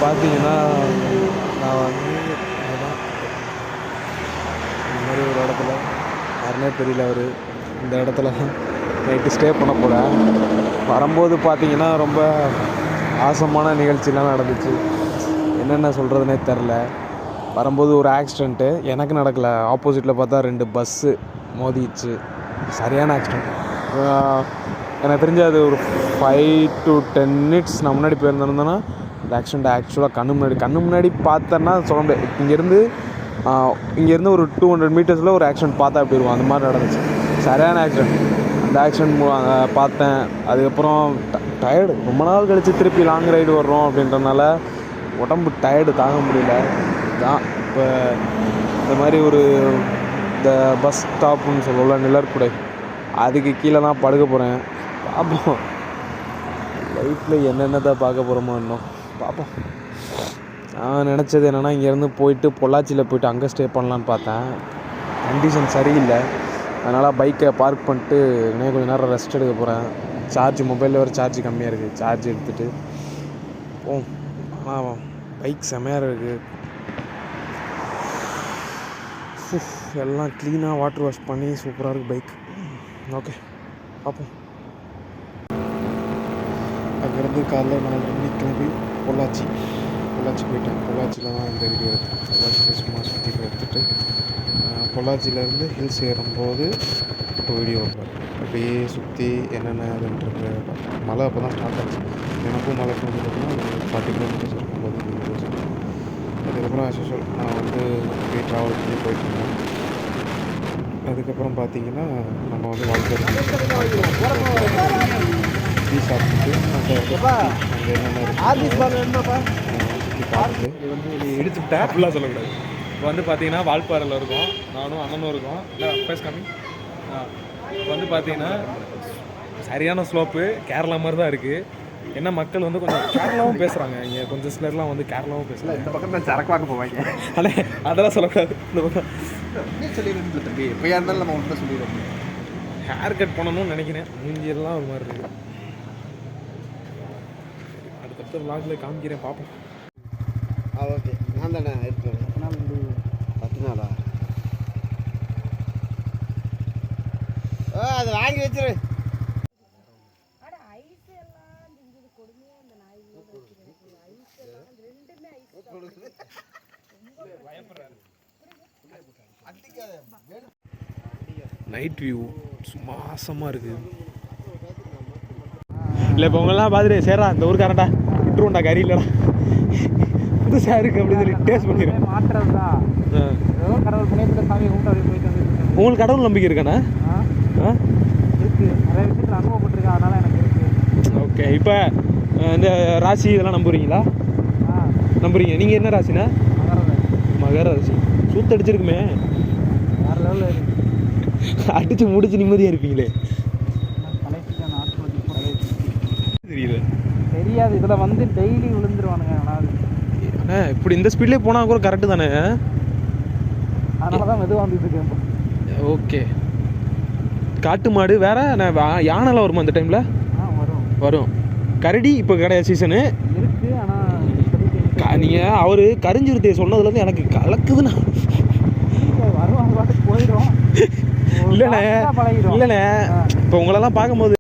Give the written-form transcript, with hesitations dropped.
பார்த்தீங்கன்னா நான் வந்து அதான் இந்த மாதிரி ஒரு இடத்துல யாருனே தெரியல அவர் இந்த இடத்துல நைட்டு ஸ்டே பண்ண போகிறேன். வரும்போது பார்த்தீங்கன்னா ரொம்ப ஆசமான நிகழ்ச்சிலாம் நடந்துச்சு. என்னென்ன சொல்கிறதுனே தெரில. வரும்போது ஒரு ஆக்சிடெண்ட்டு எனக்கு நடக்கலை, ஆப்போசிட்டில் பார்த்தா 2 பஸ்ஸு மோதிச்சு. சரியான ஆக்சிடெண்ட். எனக்கு தெரிஞ்ச அது ஒரு 5 to 10 minutes நான் முன்னாடி போயிருந்தேன்னா இந்த ஆக்சிடெண்ட் ஆக்சுவலாக கண்ணு முன்னாடி பார்த்தேன்னா சொல்ல முடியாது. இங்கேருந்து ஒரு 200 meters ஒரு ஆக்சிடெண்ட் பார்த்தா எப்படி இருக்கும், அந்த மாதிரி நடந்துச்சு. சரியான ஆக்சிடெண்ட். அந்த ஆக்சிடெண்ட் பார்த்தேன். அதுக்கப்புறம் டயர்டு. ரொம்ப நாள் கழித்து திருப்பி லாங் ரைடு வர்றோம் அப்படின்றனால உடம்பு டயர்டு தாங்க முடியல. தான் இப்போ இந்த மாதிரி இந்த பஸ் ஸ்டாப்புன்னு சொல்லல, நிழற்குடை, அதுக்கு கீழே தான் படுக்க போகிறேன். பார்ப்போம் லைஃப்பில் என்னென்னதான் பார்க்க போகிறோமோ இன்னும் பார்ப்போம். நான் நினச்சது என்னென்னா இங்கேருந்து போயிட்டு பொள்ளாச்சியில் போயிட்டு அங்கே ஸ்டே பண்ணலான்னு பார்த்தேன். கண்டிஷன் சரியில்லை. அதனால் பைக்கை பார்க் பண்ணிட்டு இன்னும் கொஞ்சம் நேரம் ரெஸ்ட் எடுக்க போகிறேன். மொபைலில் வர சார்ஜ் கம்மியாக இருக்குது. சார்ஜ் எடுத்துகிட்டு ஆனால் பைக் செமையாக இருக்குது. எல்லாம் க்ளீனாக வாட்டர் வாஷ் பண்ணி சூப்பராக இருக்குது பைக். ஓகே பார்ப்போம். அங்கேருந்து காலைல 4:30 மணிக்கு கிளம்பி பொள்ளாச்சி போயிட்டேன். பொள்ளாச்சியில் தான் இந்த வீடியோ எடுத்தேன். பொள்ளாச்சியில் சும்மா சுற்றி எடுத்துகிட்டு பொள்ளாச்சியிலேருந்து ஹில்ஸ் ஏறும்போது இப்போ வீடியோ வைப்பேன். அப்படியே சுற்றி என்னென்ன இதுன்றது. மழை அப்போ தான் ஸ்டார்ட் ஆச்சு. எனக்கும் மழைக்கு வந்து பார்த்தீங்கன்னா 40 kilometers இருக்கும்போது கிலோமீட்டர்ஸ். அதுக்கப்புறம் ஆஸ்யூஷுவல் நான் வந்து அப்படியே ட்ராவல் பண்ணி போயிட்டுருந்தேன். அதுக்கப்புறம் பார்த்தீங்கன்னா நம்ம வந்து வாழ்க்கை டீ சாப்பிட்டு அங்கே என்னென்ன சுற்றி பார்த்துட்டு இது வந்து எடுத்துக்கிட்டேன் அப்படிலாம் சொல்லக்கூடாது. இப்போ வந்து பார்த்தீங்கன்னா வால்பாறையில் இருக்கோம். நானும் அண்ணனும் இருக்கோம். இல்லை ஃபர்ஸ்ட் கம்மி. இப்போ வந்து பார்த்தீங்கன்னா சரியான ஸ்லோப்பு, கேரளா மாதிரி தான் இருக்குது. என்ன மக்கள் வந்து கொஞ்சம் கேரளாவும் பேசுகிறாங்க. இங்கே கொஞ்சம் சிலர்லாம் வந்து கேரளாவும் பேசுகிறாங்க. இந்த பக்கம் தான் சரக்கு வாங்க போவாங்க. ஆனால் அதெல்லாம் சொல்லக்கூடாது. இந்த பக்கம் சொல்லிடுறது தம்பி, எப்போயா இருந்தாலும் நம்ம ஒன்று சொல்லிடுவோம். ஹேர் கட் பண்ணணும்னு நினைக்கிறேன். மூஞ்சியெல்லாம் ஒரு மாதிரி இருக்குது. அடுத்தடுத்த விளாகில் காமிக்கிறேன், பார்ப்போம். ஓகே, நான் தானே இருக்கேன். 10 நாளா? அது வாங்கி வச்சிரு. நைட் வியூ சும்மாசமாக இருக்குது. இல்லை இப்போ உங்களெல்லாம் பார்த்துட்டு சேரா இந்த ஊருக்காரன்டா விட்டுருவோண்டா, கறி இல்லைடா புதுசாக இருக்குது அப்படின்னு சொல்லி டேஸ்ட் பண்ணிடுறேன். மாற்றம் தான். கடவுள் புண்ணியத்தில் சாமி கும்பிட்டு அப்படி போயிட்டு வந்து. உங்களுக்கு கடவுள் நம்பிக்கை இருக்காண்ணா? இருக்குது, நிறைய விஷயத்தில் அனுபவப்பட்டிருக்கேன், அதனால் எனக்கு இருக்குது. ஓகே. இப்போ இந்த ராசி இதெல்லாம் நம்புறீங்களா? நம்புறீங்க. நீங்கள் என்ன ராசினா? மகர ராசி. சூத்தடிச்சிருக்குமே. வேறு லெவலில் இருக்குது. அடித்து முடிச்சு நிம்மதியாக இருப்பீங்களே. தெரியல, தெரியாது. இதில் வந்து டெய்லி விழுந்துருவானுங்க. அண்ணா இப்படி இந்த ஸ்பீட்லேயே போனால் கூட கரெக்டு தானே? அதனால தான் மெதுவாக வந்துட்டு இருக்கேன். ஓகே. காட்டு மாடு வேற யானைலாம் வருமா அந்த டைமில்? வரும். கரடி இப்போ கிடையாது, சீசனு இருக்கு. ஆனால் நீங்கள் அவர் கரிஞ்சிருத்தையை சொன்னதுலேருந்து எனக்கு கலக்குதுண்ணா. வருவாங்க போயிடும். இல்லைண்ணே இப்போ உங்களெல்லாம் பார்க்கும்போது